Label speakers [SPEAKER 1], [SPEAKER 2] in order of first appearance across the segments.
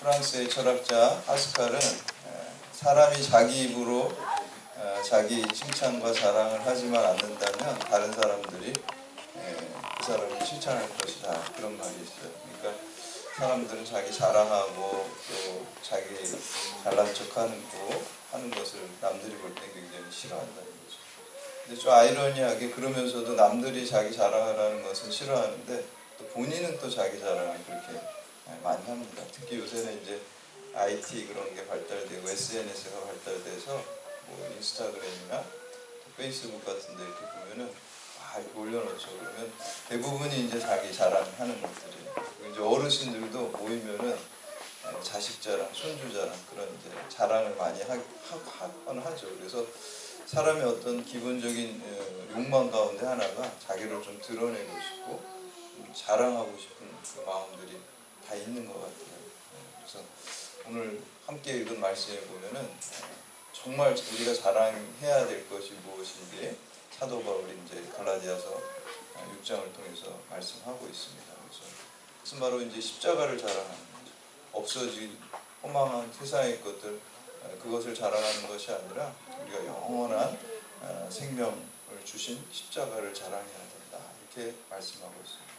[SPEAKER 1] 프랑스의 철학자 파스칼은 사람이 자기 입으로 자기 칭찬과 자랑을 하지만 않는다면 다른 사람들이 그 사람을 칭찬할 것이다, 그런 말이 있어요. 그러니까 사람들은 자기 자랑하고 또 자기 잘난 척하는 것을 남들이 볼 때 굉장히 싫어한다는 거죠. 근데 좀 아이러니하게 그러면서도 남들이 자기 자랑을 하는 것은 싫어하는데 또 본인은 또 자기 자랑을 그렇게 많이 합니다. 특히 요새는 이제 IT 그런 게 발달되고 SNS가 발달돼서 뭐 인스타그램이나 페이스북 같은 데 이렇게 보면은 이렇게 올려놓죠. 그러면 대부분이 이제 자기 자랑하는 것들이에요. 이제 어르신들도 모이면은 자식 자랑, 손주 자랑, 그런 이제 자랑을 많이 하곤 하죠. 그래서 사람의 어떤 기본적인 욕망 가운데 하나가 자기를 좀 드러내고 싶고 자랑하고 싶은 그 마음들이 다 있는 것 같아요. 그래서 오늘 함께 읽은 말씀에 보면은 정말 우리가 자랑해야 될 것이 무엇인지 사도 바울이 이제 갈라디아서 6장을 통해서 말씀하고 있습니다. 그래서 그것은 바로 이제 십자가를 자랑하는 거죠. 없어진 허망한 세상의 것들, 그것을 자랑하는 것이 아니라 우리가 영원한 생명을 주신 십자가를 자랑해야 된다, 이렇게 말씀하고 있습니다.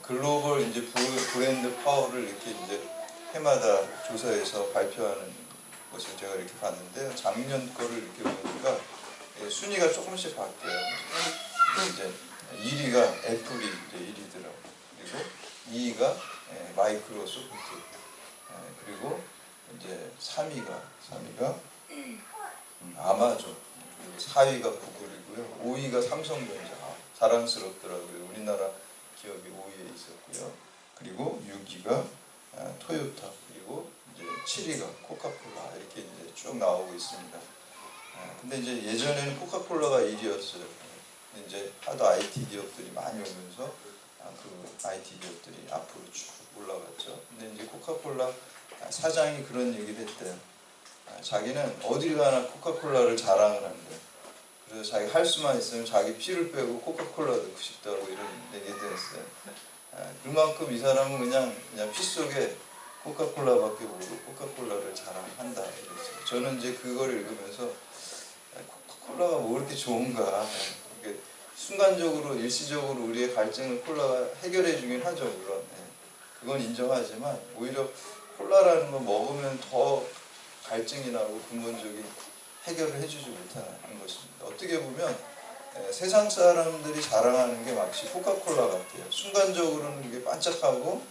[SPEAKER 1] 글로벌 이제 브랜드 파워를 이렇게 이제 해마다 조사해서 발표하는 것을 제가 이렇게 봤는데요. 작년 거를 이렇게 보니까 순위가 조금씩 바뀌어요. 이제 1위가 애플이 이제 1위더라고요. 그리고 2위가 마이크로소프트, 그리고 이제 3위가 아마존, 그리고 4위가 구글이고요. 5위가 삼성전자. 자랑스럽더라고요. 우리나라 기업이 5위에 있었고요. 그리고 6위가 토요타, 그리고 이제 7위가 코카콜라, 이렇게 이제 쭉 나오고 있습니다. 근데 이제 예전에는 코카콜라가 1위였어요. 이제 하도 IT 기업들이 많이 오면서 그 IT 기업들이 앞으로 쭉 올라갔죠. 근데 이제 코카콜라 사장이 그런 얘기를 했대요. 자기는 어딜 가나 코카콜라를 자랑을 한대요. 그래서 자기 할 수만 있으면 자기 피를 빼고 코카콜라 넣고 싶다고 이런 얘기도 했어요. 그만큼 이 사람은 그냥 피 속에 코카콜라밖에 모르고 코카콜라를 자랑한다, 이랬어요. 저는 이제 그걸 읽으면서 코카콜라가 뭐 그렇게 좋은가. 순간적으로 일시적으로 우리의 갈증을 콜라가 해결해 주긴 하죠, 물론. 그건 인정하지만 오히려 콜라라는 거 먹으면 더 갈증이 나고 근본적인 해결을 해주지 못하는 것입니다. 어떻게 보면 세상 사람들이 자랑하는 게 마치 코카콜라 같아요. 순간적으로는 이게 반짝하고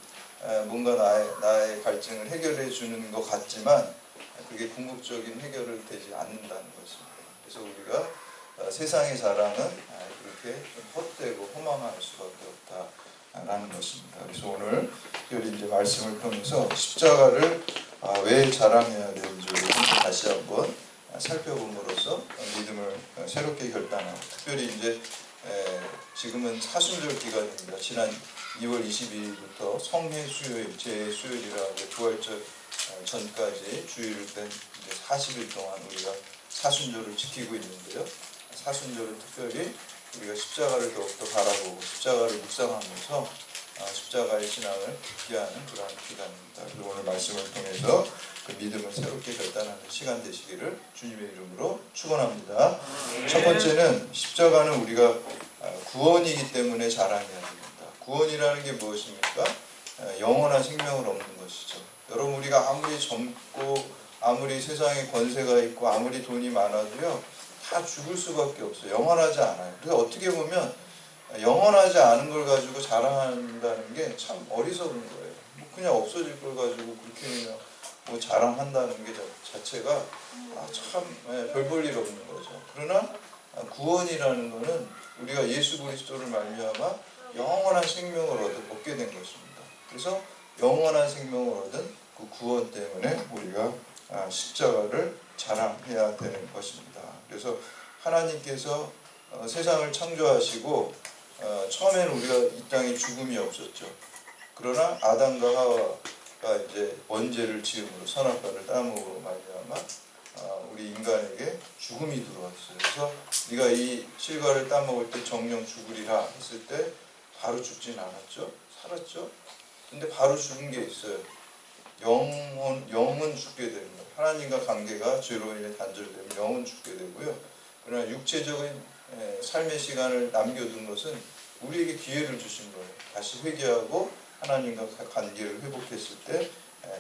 [SPEAKER 1] 뭔가 나의 갈증을 해결해 주는 것 같지만 그게 궁극적인 해결을 되지 않는다는 것입니다. 그래서 우리가 세상의 자랑은 그렇게 헛되고 허망할 수밖에 없다라는 것입니다. 그래서 오늘 특별히 이제 말씀을 통해서 십자가를 왜 자랑해야 되는지를 다시 한번 살펴봄으로써 믿음을 새롭게 결단하고, 특별히 이제 지금은 사순절 기간입니다. 지난 2월 22일부터 성회 수요일, 제 수요일이라고 부활절 전까지 주일을 뺀 이제 40일 동안 우리가 사순절을 지키고 있는데요. 사순절은 특별히 우리가 십자가를 더욱더 바라보고 십자가를 묵상하면서 십자가의 신앙을 깊게 하는 그러한 기간입니다. 그리고 오늘 말씀을 통해서 그 믿음을 새롭게 결단하는 시간 되시기를 주님의 이름으로 축원합니다. 첫 번째는 십자가는 우리가 구원이기 때문에 자랑해야 됩니다. 구원이라는 게 무엇입니까? 영원한 생명을 얻는 것이죠. 여러분, 우리가 아무리 젊고 아무리 세상에 권세가 있고 아무리 돈이 많아도요, 다 죽을 수밖에 없어요. 영원하지 않아요. 그래서 어떻게 보면 영원하지 않은 걸 가지고 자랑한다는 게 참 어리석은 거예요. 그냥 없어질 걸 가지고 그렇게 그냥 뭐 자랑한다는 게 자체가 참 별 볼 일 없는 거죠. 그러나 구원이라는 것은 우리가 예수 그리스도를 말미암아 영원한 생명을 얻게 된 것입니다. 그래서 영원한 생명을 얻은 그 구원 때문에 우리가 십자가를 자랑해야 되는 것입니다. 그래서 하나님께서 세상을 창조하시고 처음에는 우리가 이 땅에 죽음이 없었죠. 그러나 아담과 하와가 이제 원죄를 지음으로 선악과를 따먹음으로 말미암아 우리 인간에게 죽음이 들어왔어요. 그래서 네가 이 실과를 따먹을 때 정령 죽으리라 했을 때 바로 죽진 않았죠. 살았죠. 근데 바로 죽은 게 있어요. 영은 죽게 되는 거예요. 하나님과 관계가 죄로 인해 단절되면 영은 죽게 되고요. 그러나 육체적인 삶의 시간을 남겨둔 것은 우리에게 기회를 주신 거예요. 다시 회개하고 하나님과 관계를 회복했을 때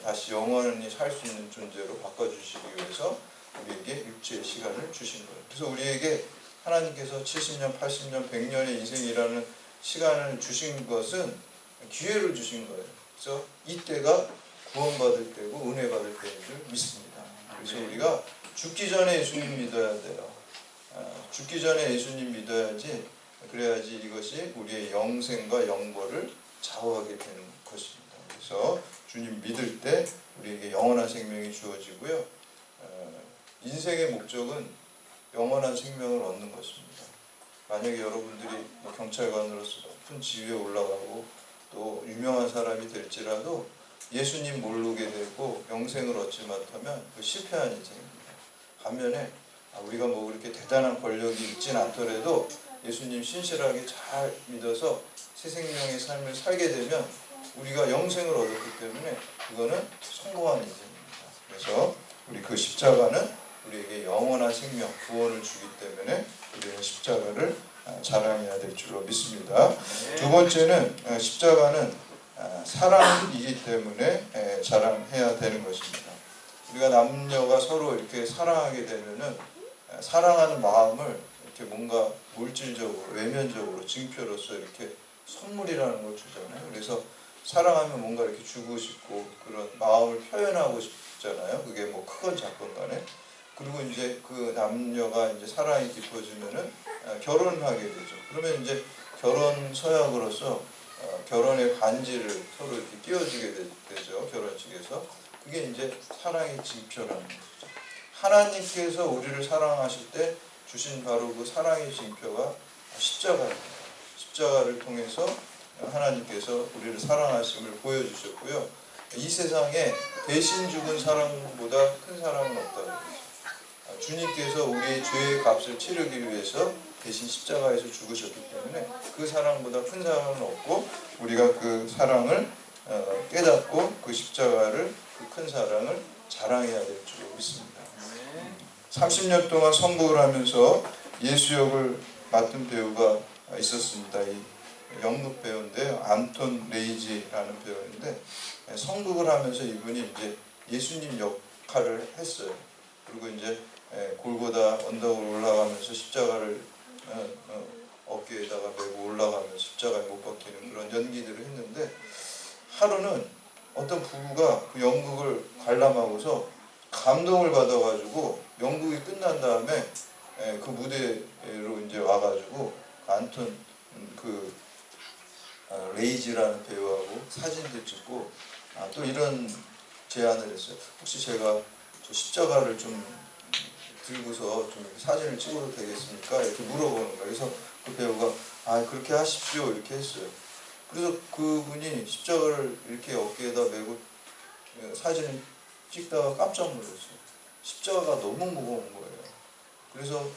[SPEAKER 1] 다시 영원히 살 수 있는 존재로 바꿔주시기 위해서 우리에게 육체의 시간을 주신 거예요. 그래서 우리에게 하나님께서 70년, 80년, 100년의 인생이라는 시간을 주신 것은 기회를 주신 거예요. 그래서 이때가 구원받을 때고 은혜 받을 때인 줄 믿습니다. 그래서 우리가 죽기 전에 예수님 믿어야 돼요. 죽기 전에 예수님 믿어야지, 그래야지 이것이 우리의 영생과 영벌을 좌우하게 되는 것입니다. 그래서 주님 믿을 때 우리에게 영원한 생명이 주어지고요. 인생의 목적은 영원한 생명을 얻는 것입니다. 만약에 여러분들이 경찰관으로서 높은 지위에 올라가고 또 유명한 사람이 될지라도 예수님 모르게 되고 영생을 얻지 못하면 그 실패한 인생입니다. 반면에 우리가 뭐 그렇게 대단한 권력이 있진 않더라도 예수님 신실하게 잘 믿어서 새 생명의 삶을 살게 되면 우리가 영생을 얻었기 때문에 그거는 성공한 인생입니다. 그래서 우리 그 십자가는 우리에게 영원한 생명, 구원을 주기 때문에 우리는 십자가를 자랑해야 될 줄로 믿습니다. 두 번째는 십자가는 사랑이기 때문에 자랑해야 되는 것입니다. 우리가 남녀가 서로 이렇게 사랑하게 되면은 사랑하는 마음을 이렇게 뭔가 물질적으로, 외면적으로, 증표로서 이렇게 선물이라는 걸 주잖아요. 그래서 사랑하면 뭔가 이렇게 주고 싶고 그런 마음을 표현하고 싶잖아요. 그게 뭐 크건 작건 간에. 그리고 이제 그 남녀가 이제 사랑이 깊어지면은 결혼을 하게 되죠. 그러면 이제 결혼 서약으로서 결혼의 반지를 서로 이렇게 끼워주게 되죠. 결혼식에서. 그게 이제 사랑의 징표라는 것이죠. 하나님께서 우리를 사랑하실 때 주신 바로 그 사랑의 징표가 십자가입니다. 십자가를 통해서 하나님께서 우리를 사랑하심을 보여주셨고요. 이 세상에 대신 죽은 사랑보다 큰 사랑은 없다고. 주님께서 우리의 죄의 값을 치르기 위해서 대신 십자가에서 죽으셨기 때문에 그 사랑보다 큰 사랑은 없고, 우리가 그 사랑을 깨닫고 그 십자가를, 그 큰 사랑을 자랑해야 될 줄 믿습니다. 30년 동안 선곡을 하면서 예수 역을 맡은 배우가 있었습니다. 이 연극 배우인데요. 안톤 레이지라는 배우인데, 선곡을 하면서 이분이 이제 예수님 역할을 했어요. 그리고 이제 골고다 언덕을 올라가면서 십자가를 어깨에다가 메고 올라가면서 십자가에 못 박히는 그런 연기들을 했는데, 하루는 어떤 부부가 그 연극을 관람하고서 감동을 받아가지고 연극이 끝난 다음에 그 무대로 이제 와가지고 안톤 그 레이지라는 배우하고 사진도 찍고 또 이런 제안을 했어요. 혹시 제가 저 십자가를 좀 들고서 좀 사진을 찍어도 되겠습니까? 이렇게 물어보는 거예요. 그래서 그 배우가 그렇게 하십시오 이렇게 했어요. 그래서 그분이 십자가를 이렇게 어깨에다 메고 사진을 찍다가 깜짝 놀랐어요. 십자가가 너무 무거운 거예요. 그래서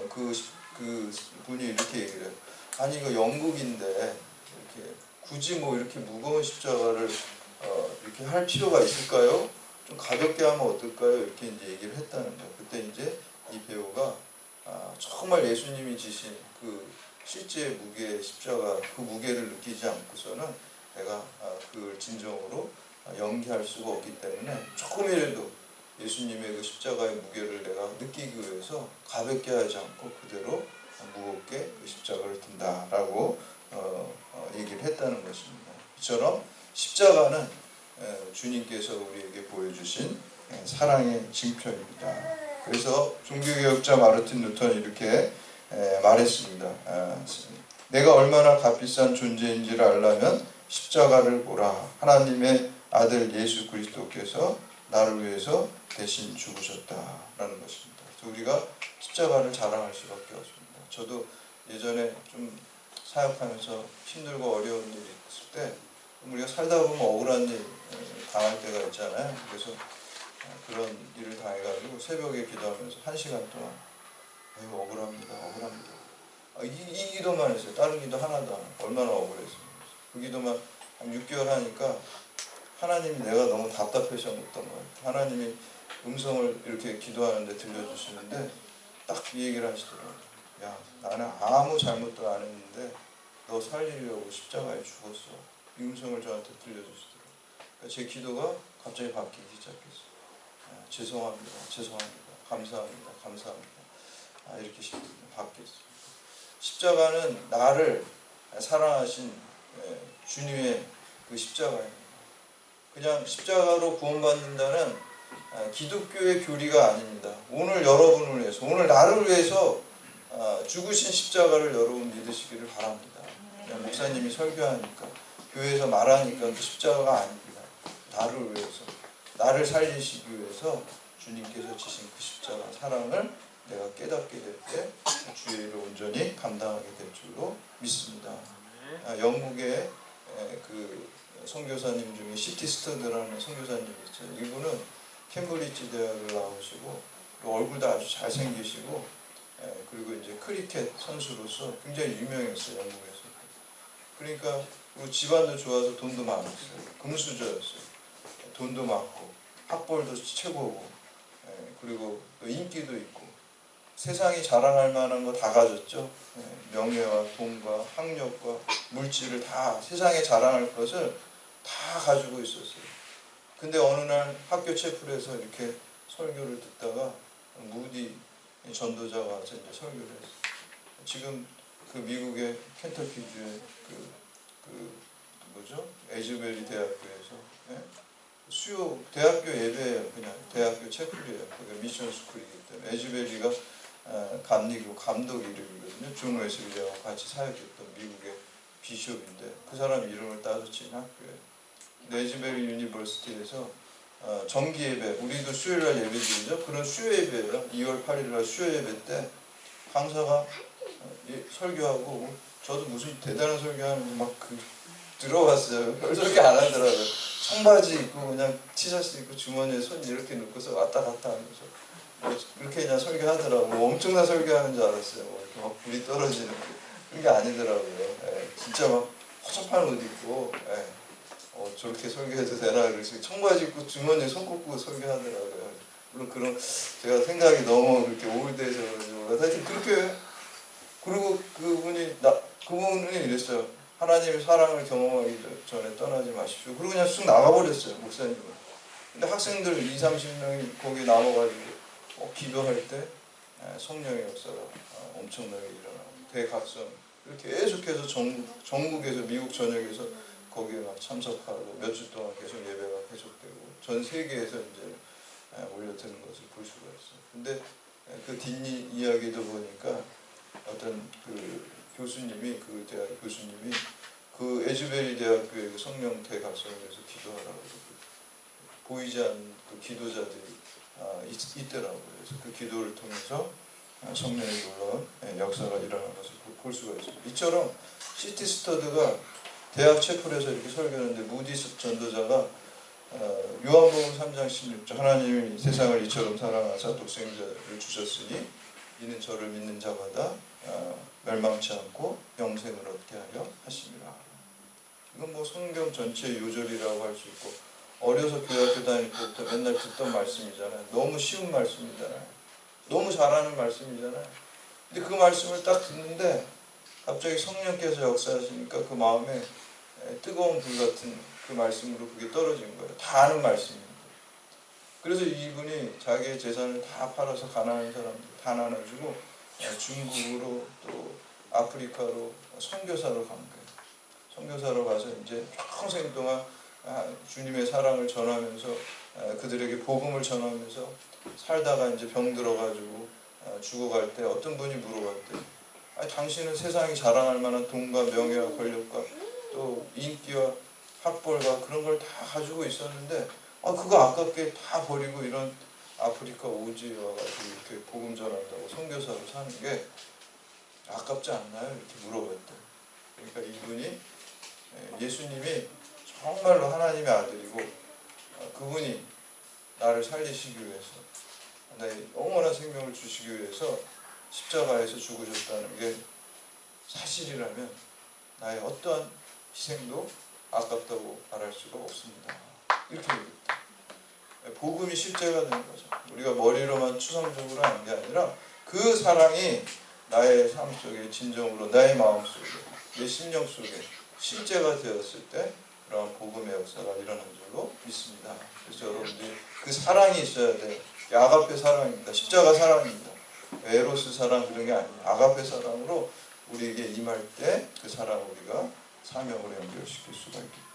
[SPEAKER 1] 그 분이 이렇게 얘기를 해요. 아니 이거 연극인데 이렇게 굳이 뭐 이렇게 무거운 십자가를 이렇게 할 필요가 있을까요? 좀 가볍게 하면 어떨까요? 이렇게 이제 얘기를 했다는 거예요. 그때 이제 이 배우가 정말 예수님이 지신 그 실제 무게의 십자가, 그 무게를 느끼지 않고서는 내가 그걸 진정으로 연기할 수가 없기 때문에 조금이라도 예수님의 그 십자가의 무게를 내가 느끼기 위해서 가볍게 하지 않고 그대로 무겁게 그 십자가를 든다라고 얘기를 했다는 것입니다. 이처럼 십자가는 주님께서 우리에게 보여주신 사랑의 징표입니다. 그래서 종교개혁자 마르틴 루터는 이렇게 말했습니다. 내가 얼마나 값비싼 존재인지를 알려면 십자가를 보라. 하나님의 아들 예수 그리스도께서 나를 위해서 대신 죽으셨다라는 것입니다. 그래서 우리가 십자가를 자랑할 수밖에 없습니다. 저도 예전에 좀 사역하면서 힘들고 어려운 일이 있을 때 우리가 살다 보면 억울한 일 당할 때가 있잖아요. 그래서 그런 일을 당해가지고 새벽에 기도하면서 1시간 동안 억울합니다. 이 기도만 했어요. 다른 기도 하나도 안 하고. 얼마나 억울했어요. 그 기도만 한 6개월 하니까 하나님이 내가 너무 답답해졌던 것 같아요. 하나님이 음성을 이렇게 기도하는데 들려주시는데 딱 이 얘기를 하시더라고요. 야, 나는 아무 잘못도 안 했는데 너 살리려고 십자가에 죽었어. 이 음성을 저한테 들려주시더라고요. 그러니까 제 기도가 갑자기 바뀌기 시작했어요. 죄송합니다. 죄송합니다. 감사합니다. 감사합니다. 이렇게 바뀌었어요. 십자가는 나를 사랑하신 주님의 그 십자가입니다. 그냥 십자가로 구원받는다는 기독교의 교리가 아닙니다. 오늘 여러분을 위해서, 오늘 나를 위해서 죽으신 십자가를 여러분 믿으시기를 바랍니다. 그냥 목사님이 설교하니까, 교회에서 말하니까 그 십자가가 아닙니다. 나를 위해서, 나를 살리시기 위해서 주님께서 지신 그 십자가 사랑을 내가 깨닫게 될 때 주의 일을 온전히 감당하게 될 줄로 믿습니다. 영국의 그 선교사님 중에 C.T. 스터드라는 선교사님이 있어요. 이분은 캠브리지 대학을 나오시고 얼굴도 아주 잘생기시고 그리고 이제 크리켓 선수로서 굉장히 유명했어요. 영국에서. 그러니까 집안도 좋아서 돈도 많았어요. 금수저였어요. 돈도 많고 학벌도 최고고 그리고 또 인기도 있고 세상이 자랑할 만한 거 다 가졌죠. 명예와 돈과 학력과 물질을 다 세상에 자랑할 것을 다 가지고 있었어요. 근데 어느 날 학교 채플에서 이렇게 설교를 듣다가 무디 전도자가 와서 이제 설교를 했어요. 지금 그 미국의 켄터키주의 뭐죠? 에즈베리 대학교에서 수요 대학교 예배예요. 그냥 대학교 채플이에요. 그게 미션 스쿨이기 때문에 에즈베리가 감리교 감독 이름이거든요. 존 웨슬리하고 같이 사역했던 미국의 비숍인데 그 사람 이름을 따서 지은 학교예요. 에즈베리 유니버시티에서 정기 예배, 우리도 수요일날 예배 드리죠. 그런 수요 예배예요. 2월 8일날 수요 예배 때 강사가 설교하고 저도 무슨 대단한 설교하는지 막 들어봤어요. 별 설교 안 하더라고요. 청바지 입고 그냥 티셔츠 입고 주머니에 손 이렇게 넣고서 왔다 갔다 하면서 그렇게 그냥 설교하더라고요. 엄청난 설교하는 줄 알았어요. 이렇게 막 불이 떨어지는 그런 게 아니더라고요. 진짜 막 허접한 옷 입고 저렇게 설교해도 되나 그러시 청바지 입고 주머니에 손 꽂고 설교하더라고요. 물론 그런 제가 생각이 너무 그렇게 올드해져가지고 하여튼 그렇게 그리고 그분이 이랬어요. 하나님의 사랑을 경험하기 전에 떠나지 마십시오. 그리고 그냥 쑥 나가버렸어요. 목사님은. 근데 학생들 20, 30명이 거기 남아가지고 기도할 때 성령의 역사가 엄청나게 일어나고 대각성 이렇게 계속해서 전국에서 미국 전역에서 거기에 막 참석하고 몇 주 동안 계속 예배가 계속되고 전 세계에서 이제 몰려드는 것을 볼 수가 있어요. 근데 그 뒷이야기도 보니까 어떤 그 교수님이 그 대학 교수님이 그 에즈베리 대학교의 성령 대각성에서 기도하라고 보이지 않는 그 기도자들이 있더라고요. 그래서 그 기도를 통해서 성령의 놀라운 역사가 일어나는 것을 볼 수가 있습니다. 이처럼 C.T. 스터드가 대학 채플에서 이렇게 설교하는데 무디 전도자가 요한복음 3장 16절 하나님이 세상을 이처럼 사랑하사 독생자를 주셨으니 이는 저를 믿는 자마다 멸망치 않고 영생을 얻게 하려 하심이라. 이건 뭐 성경 전체 요절이라고 할 수 있고 어려서 교회학교 다닐 때부터 맨날 듣던 말씀이잖아요. 너무 쉬운 말씀이잖아요. 너무 잘하는 말씀이잖아요. 근데 그 말씀을 딱 듣는데 갑자기 성령께서 역사하시니까 그 마음에 뜨거운 불 같은 그 말씀으로 그게 떨어진 거예요. 다 아는 말씀입니다. 그래서 이분이 자기의 재산을 다 팔아서 가난한 사람들 다 나눠주고 중국으로 또 아프리카로 선교사로 간 거예요. 선교사로 가서 이제 평생 동안 주님의 사랑을 전하면서 그들에게 복음을 전하면서 살다가 이제 병 들어가지고 죽어갈 때 어떤 분이 물어봤대요. 당신은 세상이 자랑할 만한 돈과 명예와 권력과 또 인기와 학벌과 그런 걸 다 가지고 있었는데 그거 아깝게 다 버리고 이런 아프리카 오지에 와가지고 이렇게 복음 전한다고 선교사로 사는 게 아깝지 않나요? 이렇게 물어봤대요. 그러니까 이분이 예수님이 정말로 하나님의 아들이고 그분이 나를 살리시기 위해서 나의 영원한 생명을 주시기 위해서 십자가에서 죽으셨다는 게 사실이라면 나의 어떠한 희생도 아깝다고 말할 수가 없습니다. 이렇게 얘기했다. 복음이 실제가 되는 거죠. 우리가 머리로만 추상적으로 하는 게 아니라 그 사랑이 나의 삶 속에 진정으로 나의 마음 속에 내 심령 속에 실제가 되었을 때 그런 복음의 역사가 일어난 줄로 믿습니다. 그래서 여러분들이 그 사랑이 있어야 돼. 아가페 사랑입니다. 십자가 사랑입니다. 에로스 사랑 그런 게 아니에요. 아가페 사랑으로 우리에게 임할 때 그 사랑 우리가 사명으로 연결시킬 수가 있겠습니다.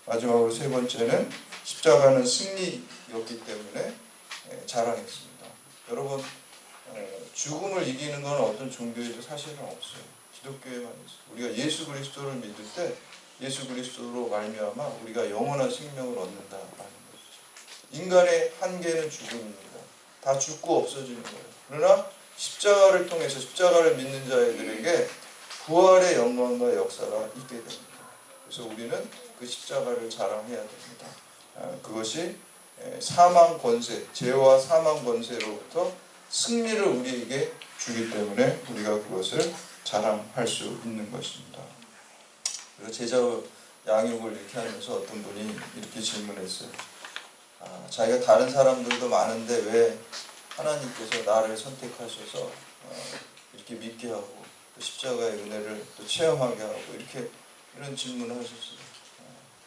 [SPEAKER 1] 마지막으로 세 번째는 십자가는 승리였기 때문에 자랑했습니다. 여러분 죽음을 이기는 건 어떤 종교에도 사실은 없어요. 기독교에만 있어요. 우리가 예수 그리스도를 믿을 때 예수 그리스도로 말미암아 우리가 영원한 생명을 얻는다라는 것이죠. 인간의 한계는 죽음입니다. 다 죽고 없어지는 거예요. 그러나 십자가를 통해서 십자가를 믿는 자들에게 부활의 영광과 역사가 있게 됩니다. 그래서 우리는 그 십자가를 자랑해야 됩니다. 그것이 사망 권세, 죄와 사망 권세로부터 승리를 우리에게 주기 때문에 우리가 그것을 자랑할 수 있는 것입니다. 그리고 제자 양육을 이렇게 하면서 어떤 분이 이렇게 질문했어요. 자기가 다른 사람들도 많은데 왜 하나님께서 나를 선택하셔서 이렇게 믿게 하고 또 십자가의 은혜를 또 체험하게 하고 이렇게 이런 질문을 하셨어요.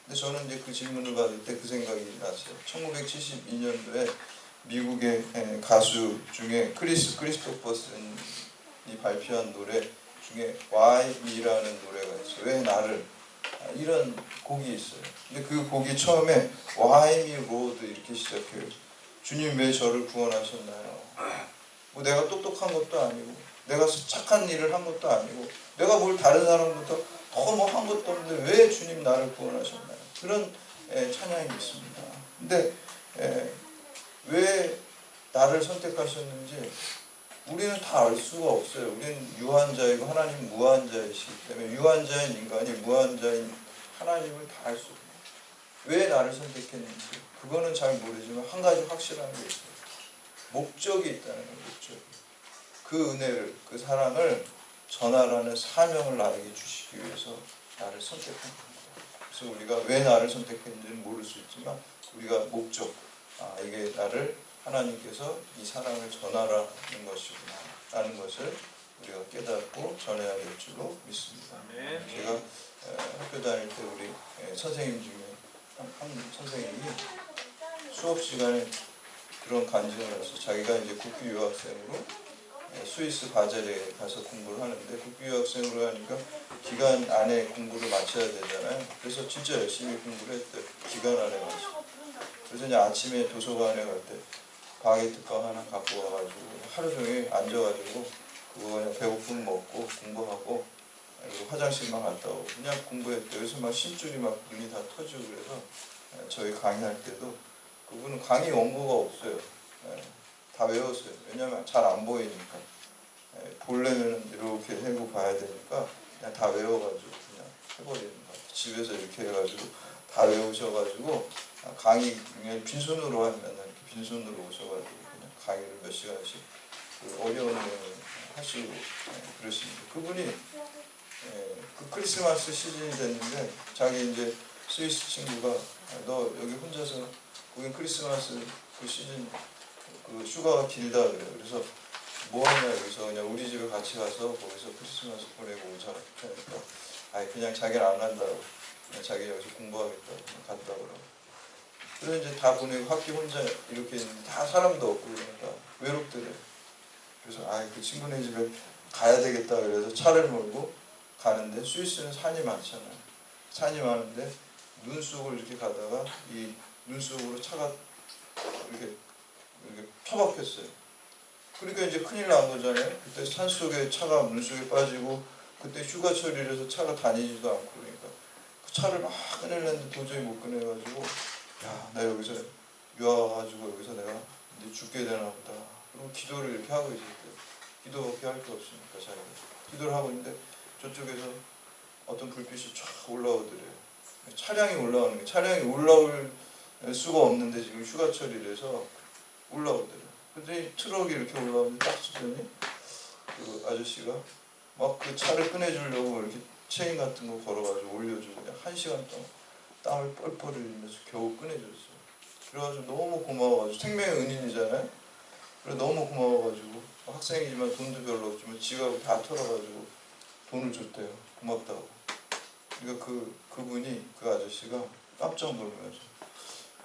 [SPEAKER 1] 근데 저는 이제 그 질문을 받을 때 그 생각이 났어요. 1972년도에 미국의 가수 중에 크리스토퍼슨이 발표한 노래 중에 Why Me라는 노래가 있어요. 왜 나를? 이런 곡이 있어요. 근데 그 곡이 처음에 Why Me Lord 이렇게 시작해요. 주님 왜 저를 구원하셨나요? 뭐 내가 똑똑한 것도 아니고 내가 착한 일을 한 것도 아니고 내가 뭘 다른 사람보다 더 뭐 한 것도 없는데 왜 주님 나를 구원하셨나요? 그런 찬양이 있습니다. 근데 왜 나를 선택하셨는지 우리는 다 알 수가 없어요. 우리는 유한자이고 하나님 무한자이시기 때문에 유한자인 인간이 무한자인 하나님을 다 알 수 없어요. 왜 나를 선택했는지 그거는 잘 모르지만 한 가지 확실한 게 있어요. 목적이 있다는 거예요. 목적. 그 은혜를, 그 사랑을 전하라는 사명을 나에게 주시기 위해서 나를 선택한 겁니다. 그래서 우리가 왜 나를 선택했는지는 모를 수 있지만 우리가 목적, 이게 나를 하나님께서 이 사랑을 전하라는 것이구나 라는 것을 우리가 깨닫고 전해야 될 줄로 믿습니다. 제가 학교 다닐 때 우리 선생님 중에 한 선생님이 수업 시간에 그런 간증을 해서 자기가 이제 국비 유학생으로 스위스 바젤에 가서 공부를 하는데 국비 유학생으로 하니까 기간 안에 공부를 마쳐야 되잖아요. 그래서 진짜 열심히 공부를 했대요. 기간 안에 가서. 그래서 이제 아침에 도서관에 갈 때 바게트빵 하나 갖고 와가지고 하루 종일 앉아가지고 그거 그냥 배고프면 먹고 공부하고 그리고 화장실만 갔다 오고 그냥 공부했대요. 그래서 막 심줄이 막 눈이 다 터지고 그래서 저희 강의할 때도 그분은 강의 원고가 없어요. 다 외웠어요. 왜냐면 잘 안 보이니까. 보려면 이렇게 해고 봐야 되니까 그냥 다 외워가지고 그냥 해버리는 거예요. 집에서 이렇게 해가지고 다 외우셔가지고 강의 빈손으로 하면 맨날 이렇게 빈손으로 오셔가지고 그냥 강의를 몇 시간씩 그 어려운 내용을 하시고 그러십니다. 그분이 그 크리스마스 시즌이 됐는데 자기 이제 스위스 친구가 너 여기 혼자서 거긴 크리스마스 그 시즌 그 휴가가 길다 그래요. 그래서 뭐 하냐 여기서 그냥 우리 집에 같이 가서 거기서 크리스마스 보내고 오자 그러니까 그냥 자기는 안 간다고 그냥 자기 여기서 공부하겠다고 갔다 그러고 그래서 이제 다 보내고 학교 혼자 이렇게 있는데 다 사람도 없고 그러니까 외롭더래요. 그래서 그 친구네 집에 가야 되겠다 그래서 차를 몰고 가는데 스위스는 산이 많잖아요. 산이 많은데 눈 속을 이렇게 가다가 이 눈 속으로 차가 이렇게 처박혔어요. 그러니까 이제 큰일 난 거잖아요. 그때 산속에 차가 물속에 빠지고 그때 휴가철이라서 차가 다니지도 않고 그러니까 그 차를 막 꺼내려는데 도저히 못 꺼내가지고 나 여기서 유학 와가지고 여기서 내가 이제 죽게 되나 보다. 그리고 기도를 이렇게 하고 있었대요. 기도밖에 할 게 없으니까 자기가 기도를 하고 있는데 저쪽에서 어떤 불빛이 쫙 올라오더래요. 차량이 올라오는 거예요. 차량이 올라올 수가 없는데 지금 휴가철이라서 올라오더래요. 근데 트럭이 이렇게 올라오는데 딱 쓰더니 그 아저씨가 막 그 차를 꺼내주려고 이렇게 체인 같은 거 걸어가지고 올려주고 그냥 1시간 동안 땀을 뻘뻘 흘리면서 겨우 꺼내줬어요. 그래가지고 너무 고마워가지고 생명의 은인이잖아요. 그래 너무 고마워가지고 학생이지만 돈도 별로 없지만 지갑을 다 털어가지고 돈을 줬대요. 고맙다고. 그러니까 그분이 그 아저씨가 깜짝 놀라면서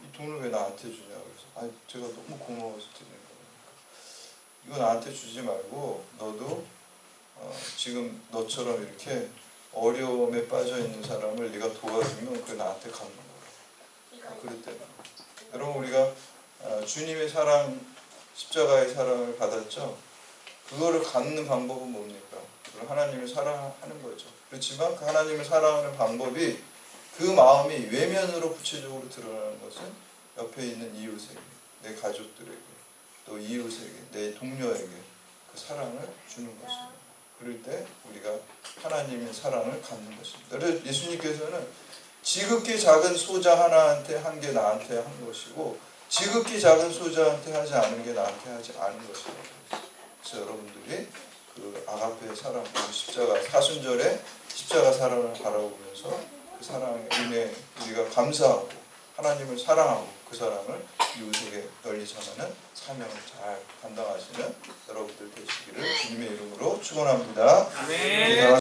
[SPEAKER 1] 이 돈을 왜 나한테 주냐 그래서 아니 제가 너무 고마워서 드리는 거니까 이거 나한테 주지 말고 너도 지금 너처럼 이렇게 어려움에 빠져 있는 사람을 네가 도와주면 그게 나한테 갚는 거야. 그랬대요. 여러분 우리가 주님의 사랑 십자가의 사랑을 받았죠. 그거를 갖는 방법은 뭡니까? 하나님을 사랑하는 거죠. 그렇지만 그 하나님을 사랑하는 방법이 그 마음이 외면으로 구체적으로 드러나는 것은 옆에 있는 이웃에게, 내 가족들에게, 또 이웃에게, 내 동료에게 그 사랑을 주는 것입니다. 그럴 때 우리가 하나님의 사랑을 갖는 것입니다. 그래서 예수님께서는 지극히 작은 소자 하나한테 한 게 나한테 한 것이고 지극히 작은 소자한테 하지 않은 게 나한테 하지 않은 것입니다. 그래서 여러분들이 그 아가페의 사랑, 십자가 사순절에 십자가 사랑을 바라보면서 그 사랑의 은혜 우리가 감사하고 하나님을 사랑하고 그 사랑을 이웃에게 널리 전하는 사명을 잘 감당하시는 여러분들 되시기를 주님의 이름으로 축원합니다.
[SPEAKER 2] 아멘.